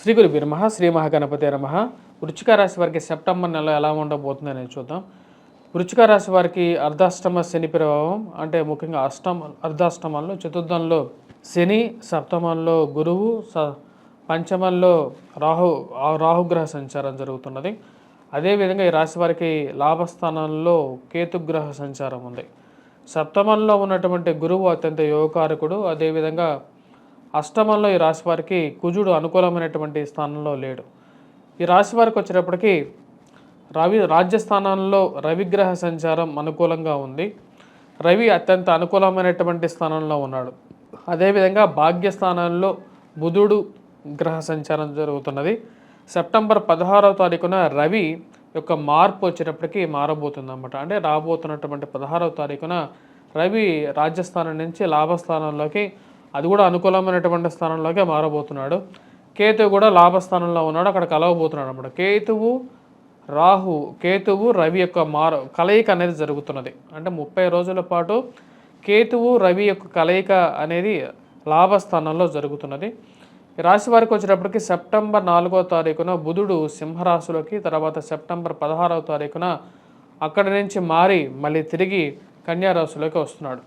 శ్రీ గురుభ్యో నమః. శ్రీ మహాగణపతే నమః. వృశ్చిక రాశి వారికి సెప్టెంబర్ నెల ఎలా ఉండబోతుందని చూద్దాం. వృశ్చిక రాశి వారికి అర్ధాష్టమ శని ప్రభావం, అంటే ముఖ్యంగా అర్ధాష్టమంలో చతుర్థంలో శని, సప్తమంలో గురువు, పంచమంలో రాహుగ్రహ సంచారం జరుగుతున్నది. అదేవిధంగా ఈ రాశి వారికి లాభస్థానంలో కేతుగ్రహ సంచారం ఉంది. సప్తమంలో ఉన్నటువంటి గురువు అత్యంత యోగకారకుడు. అదేవిధంగా అష్టమంలో ఈ రాశి వారికి కుజుడు అనుకూలమైనటువంటి స్థానంలో లేడు. ఈ రాశి వారికి వచ్చేటప్పటికి రాజ్యస్థానంలో రవిగ్రహ సంచారం అనుకూలంగా ఉంది. రవి అత్యంత అనుకూలమైనటువంటి స్థానంలో ఉన్నాడు. అదేవిధంగా భాగ్యస్థానంలో బుధుడు గ్రహ సంచారం జరుగుతున్నది. సెప్టెంబర్ 16వ తారీఖున రవి యొక్క మార్పు వచ్చేటప్పటికి మారబోతుంది అన్నమాట. అంటే రాబోతున్నటువంటి 16వ తారీఖున రవి రాజ్యస్థానం నుంచి లాభస్థానంలోకి, అది కూడా అనుకూలమైనటువంటి స్థానంలోకి మారబోతున్నాడు. కేతువు కూడా లాభస్థానంలో ఉన్నాడు, అక్కడ కలవబోతున్నాడు అన్నమాట. కేతువు రవి యొక్క కలయిక అనేది జరుగుతున్నది. అంటే 30 రోజుల పాటు కేతువు రవి యొక్క కలయిక అనేది లాభస్థానంలో జరుగుతున్నది. ఈ రాశి వారికి వచ్చేటప్పటికి సెప్టెంబర్ 4వ తారీఖున బుధుడు సింహరాశిలోకి, తర్వాత సెప్టెంబర్ 16వ తారీఖున అక్కడి నుంచి మారి మళ్ళీ తిరిగి కన్యారాశిలోకి వస్తున్నాడు.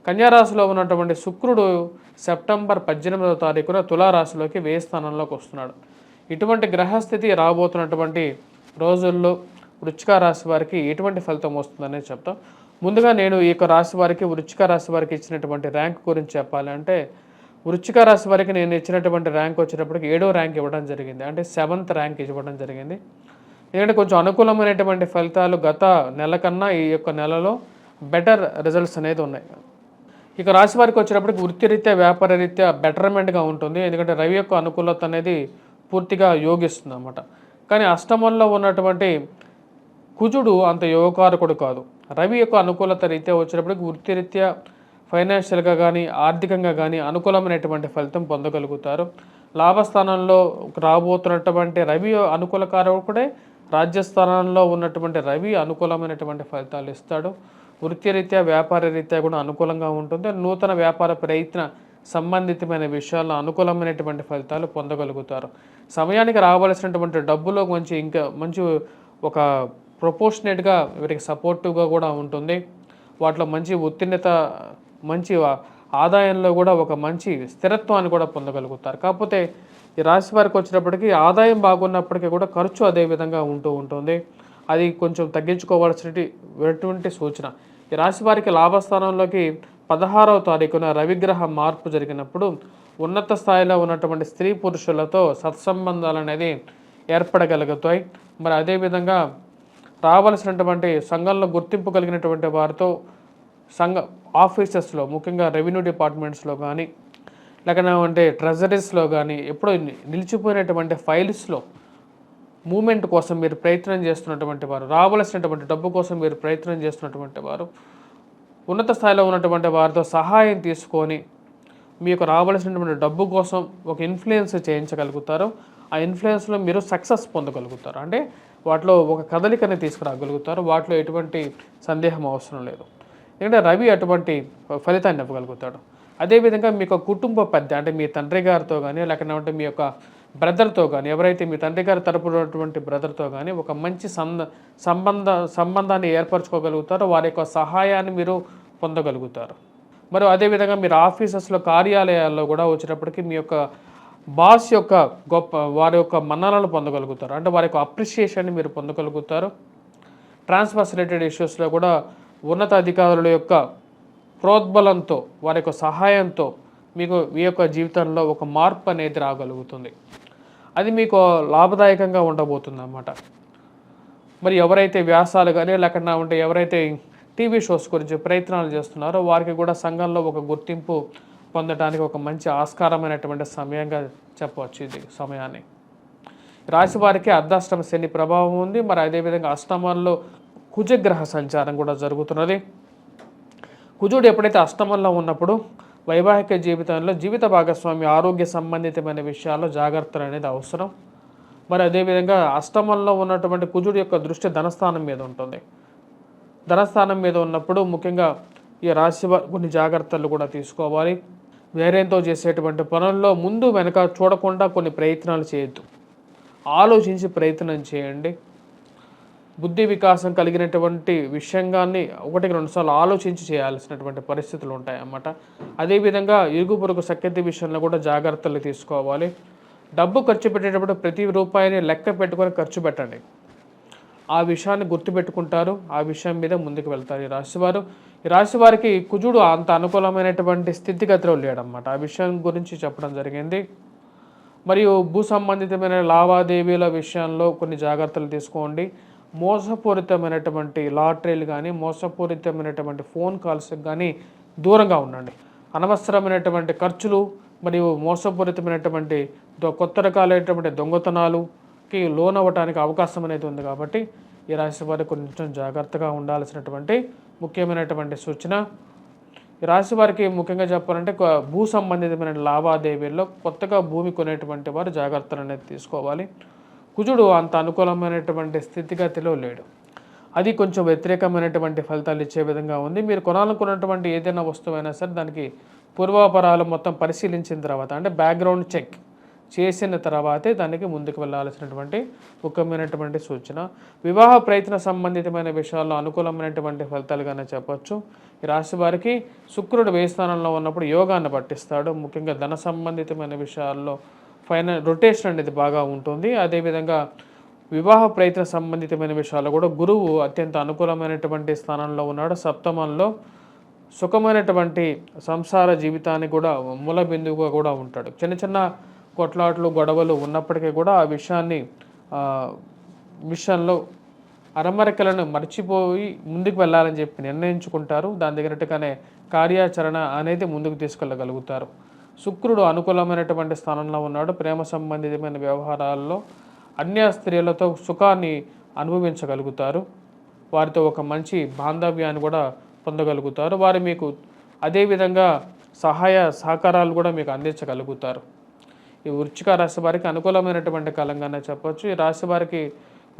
కన్యారాశిలో ఉన్నటువంటి శుక్రుడు సెప్టెంబర్ 18వ తారీఖున తులారాశిలోకి వ్యయ స్థానంలోకి వస్తున్నాడు. ఇటువంటి గ్రహస్థితి రాబోతున్నటువంటి రోజుల్లో వృశ్చిక రాశి వారికి ఎటువంటి ఫలితం వస్తుందనేది చెప్తాం. ముందుగా నేను ఈ యొక్క రాశి వారికి, వృశ్చిక రాశి వారికి ఇచ్చినటువంటి ర్యాంక్ గురించి చెప్పాలంటే, వృశ్చిక రాశి వారికి నేను ఇచ్చినటువంటి ర్యాంక్ వచ్చేటప్పటికి 7వ ర్యాంక్ ఇవ్వడం జరిగింది. అంటే 7th ర్యాంక్ ఇవ్వడం జరిగింది. ఎందుకంటే కొంచెం అనుకూలమైనటువంటి ఫలితాలు గత నెల కన్నా ఈ యొక్క నెలలో బెటర్ రిజల్ట్స్ అనేది ఉన్నాయి. ఇక రాశి వారికి వచ్చేటప్పటికి వృత్తిరీత్యా, వ్యాపార రీత్యా బెటర్మెంట్గా ఉంటుంది. ఎందుకంటే రవి యొక్క అనుకూలత అనేది పూర్తిగా యోగిస్తుంది అన్నమాట. కానీ అష్టమంలో ఉన్నటువంటి కుజుడు అంత యోగకారకుడు కాదు. రవి యొక్క అనుకూలత రీత్యా వచ్చేటప్పటికి వృత్తిరీత్యా, ఫైనాన్షియల్గా కానీ, ఆర్థికంగా కానీ అనుకూలమైనటువంటి ఫలితం పొందగలుగుతారు. లాభస్థానంలో రాబోతున్నటువంటి రవి అనుకూలకారకుడే, రాజ్యస్థానంలో ఉన్నటువంటి రవి అనుకూలమైనటువంటి ఫలితాలు ఇస్తాడు. వృత్తిరీత్యా, వ్యాపార రీత్యా కూడా అనుకూలంగా ఉంటుంది. నూతన వ్యాపార ప్రయత్న సంబంధితమైన విషయాల్లో అనుకూలమైనటువంటి ఫలితాలు పొందగలుగుతారు. సమయానికి రావాల్సినటువంటి డబ్బులో మంచి ఒక ప్రొపోర్షనేట్గా వీరికి సపోర్టివ్గా కూడా ఉంటుంది. వాటిలో మంచి ఉత్తీర్ణత, మంచి ఆదాయంలో కూడా ఒక మంచి స్థిరత్వాన్ని కూడా పొందగలుగుతారు. కాకపోతే ఈ రాశి వారికి వచ్చేటప్పటికి ఆదాయం బాగున్నప్పటికీ కూడా ఖర్చు అదే విధంగా ఉంటుంది. అది కొంచెం తగ్గించుకోవాల్సినటువంటి సూచన. ఈ రాశి వారికి లాభస్థానంలోకి 16వ తారీఖున రవిగ్రహ మార్పు జరిగినప్పుడు ఉన్నత స్థాయిలో ఉన్నటువంటి స్త్రీ పురుషులతో సత్సంబంధాలు అనేది ఏర్పడగలుగుతాయి. మరి అదేవిధంగా రావాల్సినటువంటి సంఘంలో గుర్తింపు కలిగినటువంటి వారితో ఆఫీసెస్లో, ముఖ్యంగా రెవెన్యూ డిపార్ట్మెంట్స్లో కానీ, లేకపోతే ట్రెజరీస్లో కానీ ఎప్పుడో నిలిచిపోయినటువంటి ఫైల్స్లో మూమెంట్ కోసం మీరు ప్రయత్నం చేస్తున్నటువంటి వారు, రావాల్సినటువంటి డబ్బు కోసం మీరు ప్రయత్నం చేస్తున్నటువంటి వారు, ఉన్నత స్థాయిలో ఉన్నటువంటి వారితో సహాయం తీసుకొని మీకు రావాల్సినటువంటి డబ్బు కోసం ఒక ఇన్ఫ్లుయెన్స్ చేయించగలుగుతారు. ఆ ఇన్ఫ్లుయెన్స్లో మీరు సక్సెస్ పొందగలుగుతారు. అంటే వాటిలో ఒక కదలికని తీసుకురాగలుగుతారు. వాటిలో ఎటువంటి సందేహం అవసరం లేదు. ఎందుకంటే రవి అటువంటి ఫలితాన్ని ఇవ్వగలుగుతాడు. అదేవిధంగా మీకు కుటుంబ పెద్ద, అంటే మీ తండ్రి గారితో కానీ, లేకపోతే మీ యొక్క బ్రదర్తో కానీ, ఎవరైతే మీ తండ్రి గారి తరపున ఉన్నటువంటి బ్రదర్తో కానీ ఒక మంచి సంబంధాన్ని ఏర్పరచుకోగలుగుతారో వారి యొక్క సహాయాన్ని మీరు పొందగలుగుతారు. మరియు అదేవిధంగా మీరు ఆఫీసెస్లో, కార్యాలయాల్లో కూడా వచ్చేటప్పటికి మీ యొక్క బాస్ యొక్క వారి యొక్క మన్ననలు పొందగలుగుతారు. అంటే వారి యొక్క అప్రిషియేషన్ని మీరు పొందగలుగుతారు. ట్రాన్స్ఫర్స్ రిలేటెడ్ ఇష్యూస్లో కూడా ఉన్నత అధికారుల యొక్క ప్రోద్బలంతో, వారి యొక్క సహాయంతో మీకు మీ యొక్క జీవితంలో ఒక మార్పు అనేది రాగలుగుతుంది. అది మీకు లాభదాయకంగా ఉండబోతుంది అన్నమాట. మరి ఎవరైతే వ్యాసాలు కానీ, లేకుండా ఎవరైతే టీవీ షోస్ గురించి ప్రయత్నాలు చేస్తున్నారో వారికి కూడా సంఘంలో ఒక గుర్తింపు పొందడానికి ఒక మంచి ఆస్కారమైనటువంటి సమయంగా చెప్పవచ్చు ఇది సమయాన్ని. రాశి వారికి అర్ధాష్టమ శని ప్రభావం ఉంది. మరి అదేవిధంగా అష్టమంలో కుజగ్రహ సంచారం కూడా జరుగుతున్నది. కుజుడు ఎప్పుడైతే అష్టమంలో ఉన్నప్పుడు వైవాహిక జీవితంలో జీవిత భాగస్వామి ఆరోగ్య సంబంధితమైన విషయాల్లో జాగ్రత్తలు అనేది అవసరం. మరి అదేవిధంగా అష్టమంలో ఉన్నటువంటి కుజుడు యొక్క దృష్టి ధనస్థానం మీద ఉంటుంది. ధనస్థానం మీద ఉన్నప్పుడు ముఖ్యంగా ఈ రాశి కొన్ని జాగ్రత్తలు కూడా తీసుకోవాలి. ధైర్యంతో చేసేటువంటి పనుల్లో ముందు వెనక చూడకుండా కొన్ని ప్రయత్నాలు చేయొద్దు. ఆలోచించి ప్రయత్నం చేయండి. బుద్ధి వికాసం కలిగినటువంటి విషయంగాన్ని ఒకటికి రెండుసార్లు ఆలోచించి చేయాల్సినటువంటి పరిస్థితులు ఉంటాయన్నమాట. అదేవిధంగా ఇరుగు పొరుగు సఖ్యత విషయంలో కూడా జాగ్రత్తలు తీసుకోవాలి. డబ్బు ఖర్చు పెట్టేటప్పుడు ప్రతి రూపాయిని లెక్క పెట్టుకొని ఖర్చు పెట్టండి. ఆ విషయాన్ని గుర్తుపెట్టుకుంటారు. ఆ విషయం మీద ముందుకు వెళ్తారు ఈ రాశి వారికి కుజుడు అంత అనుకూలమైనటువంటి స్థితిగతిలో లేడన్నమాట. ఆ విషయం గురించి చెప్పడం జరిగింది. మరియు భూ సంబంధితమైన లావాదేవీల విషయంలో కొన్ని జాగ్రత్తలు తీసుకోండి. మోసపూరితమైనటువంటి లాటరీలు కానీ మోసపూరితమైనటువంటి ఫోన్ కాల్స్కి కానీ దూరంగా ఉండండి. అనవసరమైనటువంటి ఖర్చులు మరియు మోసపూరితమైనటువంటి కొత్త రకాలైనటువంటి దొంగతనాలుకి లోనవ్వటానికి అవకాశం అనేది ఉంది. కాబట్టి ఈ రాశి వారికి కొంచెం జాగ్రత్తగా ఉండాల్సినటువంటి ముఖ్యమైనటువంటి సూచన. ఈ రాశి వారికి ముఖ్యంగా చెప్పాలంటే భూ సంబంధితమైన లావాదేవీల్లో కొత్తగా భూమి కొనేటువంటి వారు జాగ్రత్తలు అనేది తీసుకోవాలి. కుజుడు అంత అనుకూలమైనటువంటి స్థితిగతిలో లేడు. అది కొంచెం వ్యతిరేకమైనటువంటి ఫలితాలు ఇచ్చే విధంగా ఉంది. మీరు కొనాలనుకున్నటువంటి ఏదైనా వస్తువైనా సరే దానికి పూర్వాపరాలు మొత్తం పరిశీలించిన తర్వాత, అంటే బ్యాక్గ్రౌండ్ చెక్ చేసిన తర్వాతే దానికి ముందుకు వెళ్ళాల్సినటువంటి ముఖ్యమైనటువంటి సూచన. వివాహ ప్రయత్న సంబంధితమైన విషయాల్లో అనుకూలమైనటువంటి ఫలితాలుగానే చెప్పొచ్చు. ఈ రాశి వారికి శుక్రుడు వ్యయ స్థానంలో ఉన్నప్పుడు యోగాన్ని పట్టిస్తాడు. ముఖ్యంగా ధన సంబంధితమైన విషయాల్లో రొటేషన్ అనేది బాగా ఉంటుంది. అదేవిధంగా వివాహ ప్రయత్న సంబంధితమైన విషయాల్లో కూడా గురువు అత్యంత అనుకూలమైనటువంటి స్థానంలో ఉన్నాడు. సప్తమంలో సుఖమైనటువంటి సంసార జీవితానికి కూడా మూల బిందువుగా కూడా ఉంటాడు. చిన్న చిన్న కొట్లాట్లు గొడవలు ఉన్నప్పటికీ కూడా ఆ విషయంలో అరమరికలను మర్చిపోయి ముందుకు వెళ్ళాలని చెప్పి నిర్ణయించుకుంటారు. దాని తగినట్టుగానే కార్యాచరణ అనేది ముందుకు తీసుకెళ్ళగలుగుతారు. శుక్రుడు అనుకూలమైనటువంటి స్థానంలో ఉన్నాడు. ప్రేమ సంబంధితమైన వ్యవహారాల్లో అన్య స్త్రీలతో సుఖాన్ని అనుభవించగలుగుతారు. వారితో ఒక మంచి బాంధవ్యాన్ని కూడా పొందగలుగుతారు. వారు మీకు అదేవిధంగా సహాయ సహకారాలు కూడా మీకు అందించగలుగుతారు. ఈ వృశ్చిక రాశి వారికి అనుకూలమైనటువంటి కాలంగానే చెప్పొచ్చు. ఈ రాశి వారికి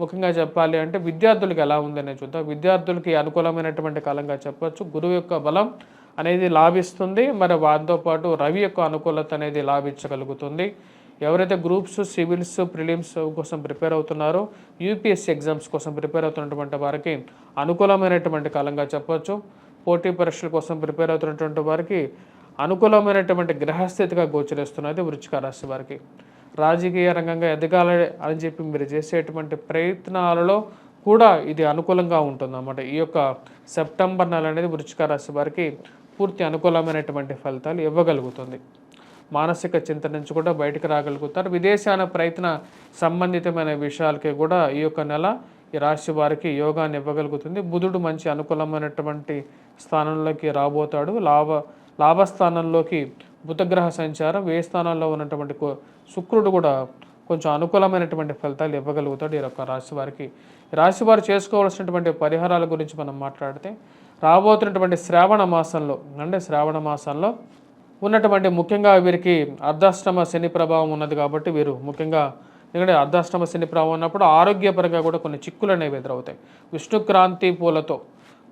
ముఖ్యంగా చెప్పాలి అంటే విద్యార్థులకు ఎలా ఉందనే చూద్దాం. విద్యార్థులకి అనుకూలమైనటువంటి కాలంగా చెప్పొచ్చు. గురువు యొక్క బలం అనేది లాభిస్తుంది. మరి వాటితో పాటు రవి యొక్క అనుకూలత అనేది లాభించగలుగుతుంది. ఎవరైతే గ్రూప్స్, సివిల్స్, ప్రిలిమ్స్ కోసం ప్రిపేర్ అవుతున్నారో, యూపీఎస్సీ ఎగ్జామ్స్ కోసం ప్రిపేర్ అవుతున్నటువంటి వారికి అనుకూలమైనటువంటి కాలంగా చెప్పొచ్చు. పోటీ పరీక్షల కోసం ప్రిపేర్ అవుతున్నటువంటి వారికి అనుకూలమైనటువంటి గ్రహస్థితిగా గోచరిస్తున్నది వృశ్చిక రాశి వారికి. రాజకీయ రంగంగా ఎదగాలి అని చెప్పి మీరు చేసేటువంటి ప్రయత్నాలలో కూడా ఇది అనుకూలంగా ఉంటుందన్నమాట. ఈ యొక్క సెప్టెంబర్ నెల అనేది వృశ్చిక రాశి వారికి పూర్తి అనుకూలమైనటువంటి ఫలితాలు ఇవ్వగలుగుతుంది. మానసిక చింత నుంచి కూడా బయటకు రాగలుగుతారు. విదేశాన ప్రయత్న సంబంధితమైన విషయాలకి కూడా ఈ యొక్క నెల ఈ రాశి వారికి యోగాన్ని ఇవ్వగలుగుతుంది. బుధుడు మంచి అనుకూలమైనటువంటి స్థానంలోకి రాబోతాడు. లాభస్థానంలోకి బుధగ్రహ సంచారం, వ్యయ స్థానంలో ఉన్నటువంటి శుక్రుడు కూడా కొంచెం అనుకూలమైనటువంటి ఫలితాలు ఇవ్వగలుగుతాడు ఈ యొక్క రాశి వారికి. రాశి వారు చేసుకోవాల్సినటువంటి పరిహారాల గురించి మనం మాట్లాడితే, రాబోతున్నటువంటి శ్రావణ మాసంలో ఉన్నటువంటి ముఖ్యంగా వీరికి అర్ధాష్టమ శని ప్రభావం ఉన్నది. కాబట్టి వీరు ముఖ్యంగా ఎందుకంటే అర్ధాష్టమ శని ప్రభావం ఉన్నప్పుడు ఆరోగ్యపరంగా కూడా కొన్ని చిక్కులు అనేవి ఎదురవుతాయి. విష్ణుక్రాంతి పూలతో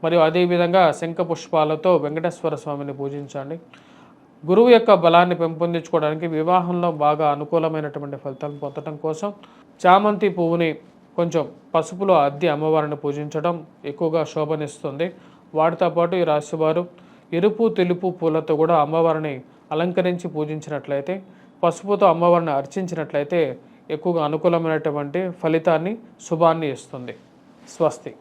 మరియు అదేవిధంగా శంఖ పుష్పాలతో వెంకటేశ్వర స్వామిని పూజించండి. గురువు యొక్క బలాన్ని పెంపొందించుకోవడానికి, వివాహంలో బాగా అనుకూలమైనటువంటి ఫలితాలను పొందడం కోసం చామంతి పువ్వుని కొంచెం పసుపులో అద్ది అమ్మవారిని పూజించడం ఎక్కువగా శోభనిస్తుంది. వాటితో పాటు ఈ రాశివారు ఎరుపు, తెలుపు పూలతో కూడా అమ్మవారిని అలంకరించి పూజించినట్లయితే, పసుపుతో అమ్మవారిని అర్చించినట్లయితే ఎక్కువగా అనుకూలమైనటువంటి ఫలితాన్ని, శుభాన్ని ఇస్తుంది. స్వస్తి.